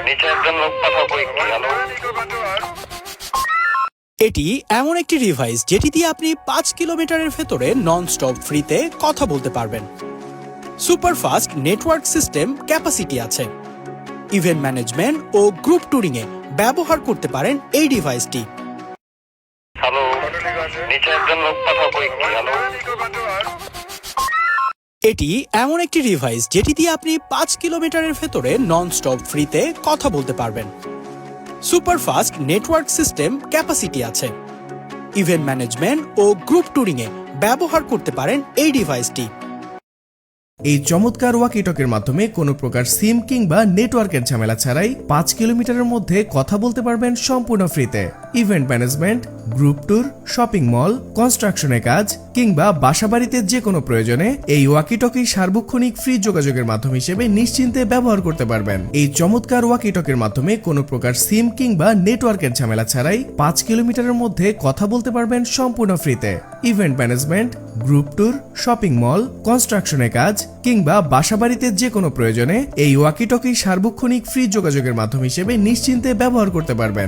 নিচে একজন লোক কথা কই কি হ্যালো। এটি এমন একটি ডিভাইস যেটি দিয়ে আপনি 5 কিলোমিটারের ভেতরে নন স্টপ ফ্রিতে কথা বলতে পারবেন। Super fast network system capacity আছে। ইভেন্ট ম্যানেজমেন্ট ও গ্রুপ ট্যুরিং এ ব্যবহার করতে পারেন এই ডিভাইসটি। হ্যালো, নিচে একজন লোক কথা কই কি হ্যালো। এটি এমন একটি ডিভাইস যেটি দিয়ে আপনি 5 কিলোমিটারের ভেতরে নন স্টপ ফ্রিতে কথা বলতে পারবেন। Super fast network system capacity আছে। ইভেন্ট ম্যানেজমেন্ট ও গ্রুপ ট্যুরিং এ ব্যবহার করতে পারেন এই ডিভাইসটি। এই চমৎকার ওয়াকিটকের মাধ্যমে কোনো প্রকার সিম কিংবা নেটওয়ার্কের ঝামেলা ছাড়াই 5 কিলোমিটারের মধ্যে কথা বলতে পারবেন সম্পূর্ণ ফ্রিতে। Event management, group tour, shopping mall, কনস্ট্রাকশনের কাজ কিংবা বাসাবাড়িতে যে কোনো প্রয়োজনে এই ওয়াকিটকি সার্বক্ষণিক ফ্রি যোগাযোগের মাধ্যম হিসেবে নিশ্চিন্তে ব্যবহার করতে পারবেন। এই চমৎকার ওয়াকিটকের মাধ্যমে কোনো প্রকার সিম কিংবা নেটওয়ার্কের ঝামেলা ছাড়াই 5 কিলোমিটারের মধ্যে কথা বলতে পারবেন সম্পূর্ণ ফ্রিতে। Event management, group tour, shopping mall, কনস্ট্রাকশনের কাজ কিংবা বাসাবাড়িতে যে কোনো প্রয়োজনে এই ওয়াকিটকি সার্বক্ষণিক ফ্রি যোগাযোগের মাধ্যম হিসেবে নিশ্চিন্তে ব্যবহার করতে পারবেন।